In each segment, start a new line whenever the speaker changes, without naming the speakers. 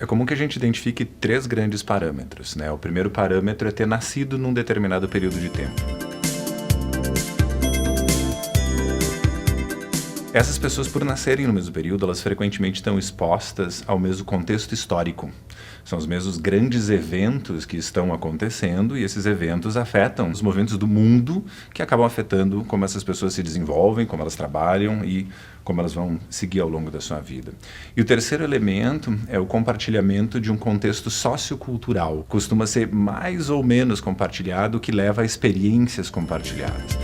É comum que a gente identifique 3 grandes parâmetros, né? O primeiro parâmetro é ter nascido num determinado período de tempo. Essas pessoas, por nascerem no mesmo período, elas frequentemente estão expostas ao mesmo contexto histórico. São os mesmos grandes eventos que estão acontecendo e esses eventos afetam os movimentos do mundo que acabam afetando como essas pessoas se desenvolvem, como elas trabalham e como elas vão seguir ao longo da sua vida. E o terceiro elemento é o compartilhamento de um contexto sociocultural. Costuma ser mais ou menos compartilhado, o que leva a experiências compartilhadas.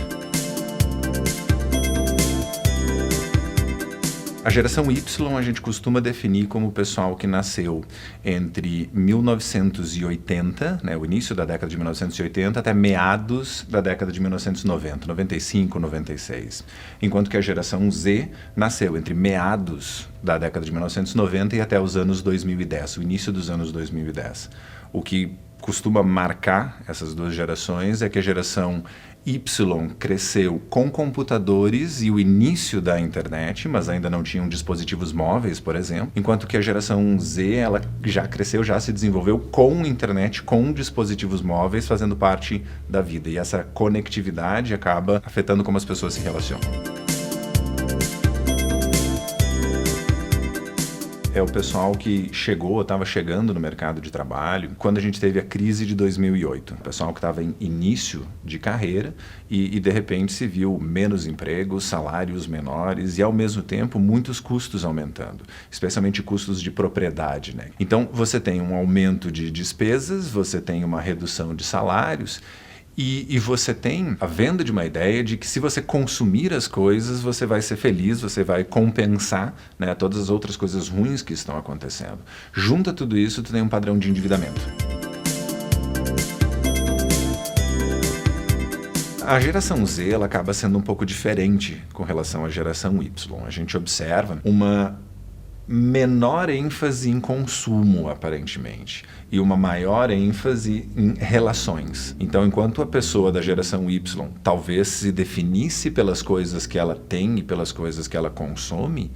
A geração Y a gente costuma definir como o pessoal que nasceu entre 1980, né, o início da década de 1980, até meados da década de 1990, 95, 96. Enquanto que a geração Z nasceu entre meados da década de 1990 e até os anos 2010, o início dos anos 2010. O que costuma marcar essas duas gerações é que a geração Y cresceu com computadores e o início da internet, mas ainda não tinham dispositivos móveis, por exemplo, enquanto que a geração Z ela já cresceu, já se desenvolveu com internet, com dispositivos móveis fazendo parte da vida. E essa conectividade acaba afetando como as pessoas se relacionam. É o pessoal que chegou, estava chegando no mercado de trabalho quando a gente teve a crise de 2008. O pessoal que estava em início de carreira e de repente se viu menos empregos, salários menores e ao mesmo tempo muitos custos aumentando, especialmente custos de propriedade, né? Então você tem um aumento de despesas, você tem uma redução de salários. E você tem a venda de uma ideia de que se você consumir as coisas, você vai ser feliz, você vai compensar, né, todas as outras coisas ruins que estão acontecendo. Junta tudo isso, tu tem um padrão de endividamento. A geração Z ela acaba sendo um pouco diferente com relação à geração Y. A gente observa uma menor ênfase em consumo, aparentemente, e uma maior ênfase em relações. Então, enquanto a pessoa da geração Y talvez se definisse pelas coisas que ela tem e pelas coisas que ela consome,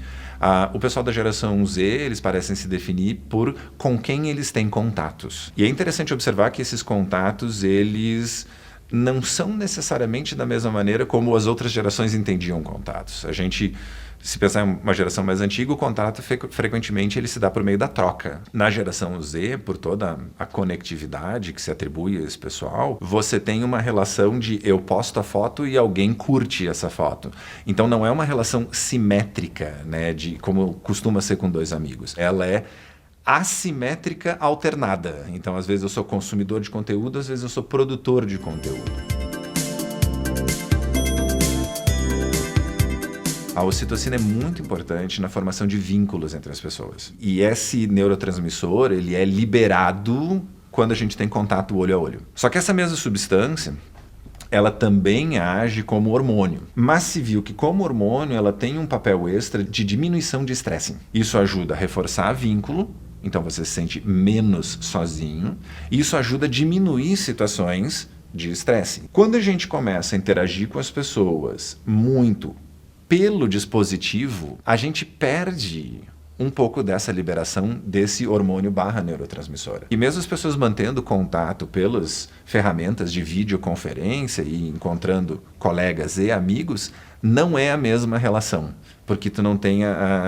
o pessoal da geração Z, eles parecem se definir por com quem eles têm contatos. E é interessante observar que esses contatos, eles não são necessariamente da mesma maneira como as outras gerações entendiam contatos. A gente, se pensar em uma geração mais antiga, o contato frequentemente ele se dá por meio da troca. Na geração Z, por toda a conectividade que se atribui a esse pessoal, você tem uma relação de eu posto a foto e alguém curte essa foto. Então não é uma relação simétrica, né, de como costuma ser com dois amigos. Ela é assimétrica alternada. Então, às vezes eu sou consumidor de conteúdo, às vezes eu sou produtor de conteúdo. A ocitocina é muito importante na formação de vínculos entre as pessoas. E esse neurotransmissor, ele é liberado quando a gente tem contato olho a olho. Só que essa mesma substância, ela também age como hormônio. Mas se viu que como hormônio, ela tem um papel extra de diminuição de estresse. Isso ajuda a reforçar vínculo, então você se sente menos sozinho. E isso ajuda a diminuir situações de estresse. Quando a gente começa a interagir com as pessoas muito pelo dispositivo, a gente perde um pouco dessa liberação desse hormônio / neurotransmissor. E mesmo as pessoas mantendo contato pelas ferramentas de videoconferência e encontrando colegas e amigos, não é a mesma relação, porque tu não tem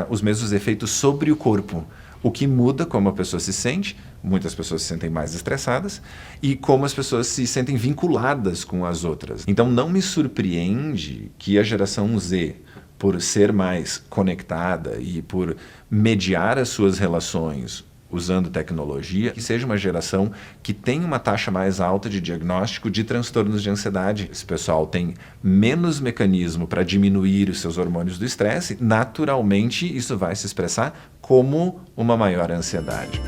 os mesmos efeitos sobre o corpo. O que muda como a pessoa se sente, muitas pessoas se sentem mais estressadas, e como as pessoas se sentem vinculadas com as outras. Então não me surpreende que a geração Z, por ser mais conectada e por mediar as suas relações usando tecnologia, que seja uma geração que tem uma taxa mais alta de diagnóstico de transtornos de ansiedade. Esse pessoal tem menos mecanismo para diminuir os seus hormônios do estresse, naturalmente isso vai se expressar como uma maior ansiedade.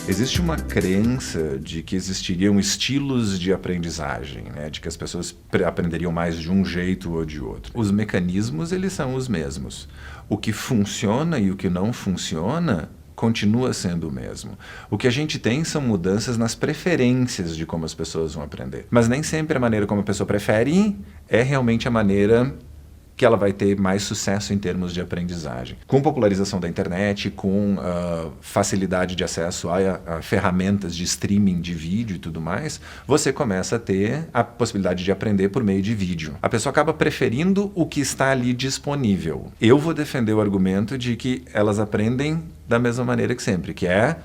Existe uma crença de que existiriam estilos de aprendizagem, né? De que as pessoas aprenderiam mais de um jeito ou de outro. Os mecanismos, eles são os mesmos. O que funciona e o que não funciona continua sendo o mesmo. O que a gente tem são mudanças nas preferências de como as pessoas vão aprender. Mas nem sempre a maneira como a pessoa prefere é realmente a maneira que ela vai ter mais sucesso em termos de aprendizagem. Com popularização da internet, com facilidade de acesso a ferramentas de streaming de vídeo e tudo mais, você começa a ter a possibilidade de aprender por meio de vídeo. A pessoa acaba preferindo o que está ali disponível. Eu vou defender o argumento de que elas aprendem da mesma maneira que sempre, que é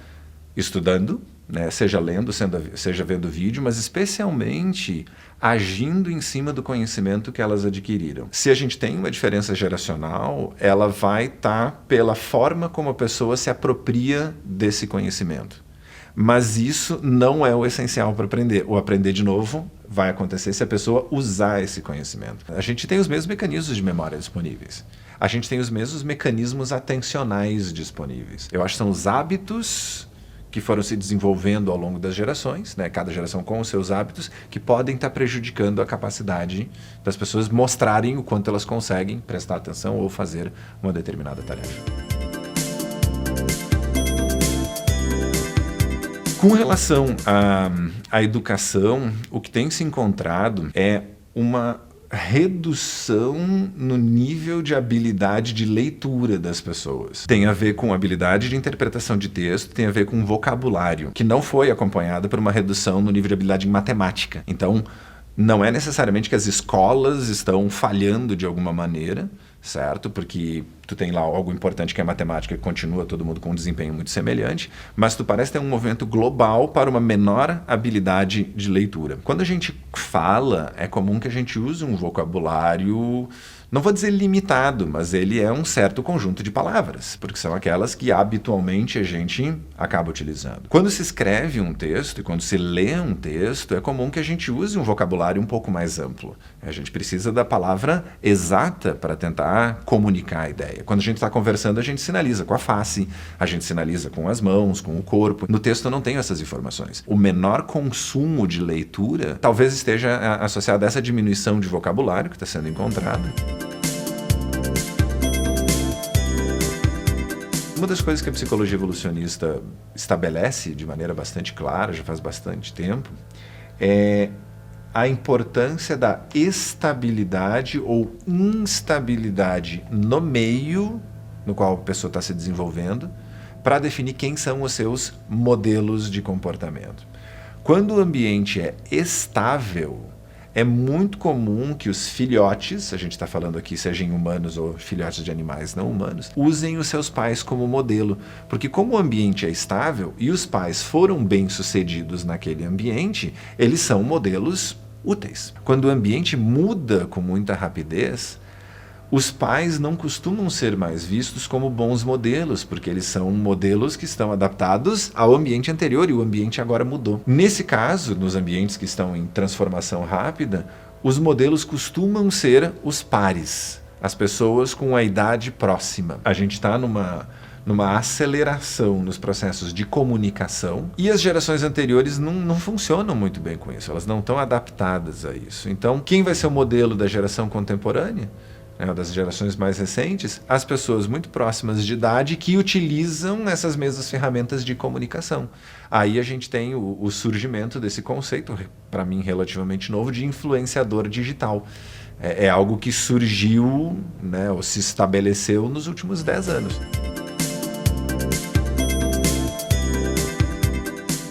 estudando, né, seja lendo, seja vendo vídeo, mas especialmente agindo em cima do conhecimento que elas adquiriram. Se a gente tem uma diferença geracional, ela vai estar pela forma como a pessoa se apropria desse conhecimento. Mas isso não é o essencial para aprender. O aprender de novo vai acontecer se a pessoa usar esse conhecimento. A gente tem os mesmos mecanismos de memória disponíveis. A gente tem os mesmos mecanismos atencionais disponíveis. Eu acho que são os hábitos que foram se desenvolvendo ao longo das gerações, né? Cada geração com os seus hábitos, que podem estar prejudicando a capacidade das pessoas mostrarem o quanto elas conseguem prestar atenção ou fazer uma determinada tarefa. Com relação à educação, o que tem se encontrado é uma redução no nível de habilidade de leitura das pessoas. Tem a ver com habilidade de interpretação de texto, tem a ver com vocabulário, que não foi acompanhada por uma redução no nível de habilidade em matemática. Então, não é necessariamente que as escolas estão falhando de alguma maneira, certo? Porque tu tem lá algo importante que é a matemática, que continua todo mundo com um desempenho muito semelhante, mas tu parece ter um movimento global para uma menor habilidade de leitura. Quando a gente fala, é comum que a gente use um vocabulário, não vou dizer limitado, mas ele é um certo conjunto de palavras, porque são aquelas que habitualmente a gente acaba utilizando. Quando se escreve um texto e quando se lê um texto, é comum que a gente use um vocabulário um pouco mais amplo. A gente precisa da palavra exata para tentar comunicar a ideia. Quando a gente está conversando, a gente sinaliza com a face, a gente sinaliza com as mãos, com o corpo. No texto eu não tenho essas informações. O menor consumo de leitura talvez esteja associado a essa diminuição de vocabulário que está sendo encontrado. Uma das coisas que a psicologia evolucionista estabelece de maneira bastante clara, já faz bastante tempo, é a importância da estabilidade ou instabilidade no meio no qual a pessoa está se desenvolvendo para definir quem são os seus modelos de comportamento. Quando o ambiente é estável, é muito comum que os filhotes, a gente está falando aqui seja em humanos ou filhotes de animais não humanos, usem os seus pais como modelo. Porque como o ambiente é estável e os pais foram bem-sucedidos naquele ambiente, eles são modelos úteis. Quando o ambiente muda com muita rapidez, os pais não costumam ser mais vistos como bons modelos, porque eles são modelos que estão adaptados ao ambiente anterior e o ambiente agora mudou. Nesse caso, nos ambientes que estão em transformação rápida, os modelos costumam ser os pares, as pessoas com a idade próxima. A gente está numa aceleração nos processos de comunicação e as gerações anteriores não funcionam muito bem com isso, elas não estão adaptadas a isso. Então, quem vai ser o modelo da geração contemporânea? Das gerações mais recentes, as pessoas muito próximas de idade que utilizam essas mesmas ferramentas de comunicação. Aí a gente tem o surgimento desse conceito, para mim relativamente novo, de influenciador digital. É algo que surgiu, né, ou se estabeleceu nos últimos 10 anos.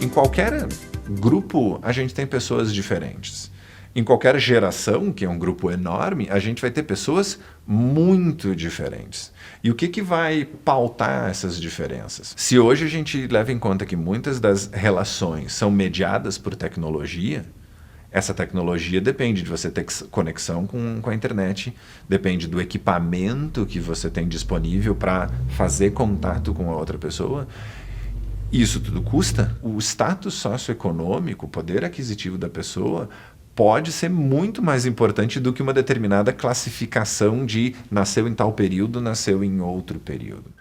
Em qualquer grupo, a gente tem pessoas diferentes. Em qualquer geração, que é um grupo enorme, a gente vai ter pessoas muito diferentes. E o que vai pautar essas diferenças? Se hoje a gente leva em conta que muitas das relações são mediadas por tecnologia, essa tecnologia depende de você ter conexão com a internet, depende do equipamento que você tem disponível para fazer contato com a outra pessoa. Isso tudo custa. O status socioeconômico, o poder aquisitivo da pessoa, pode ser muito mais importante do que uma determinada classificação de nasceu em tal período, nasceu em outro período.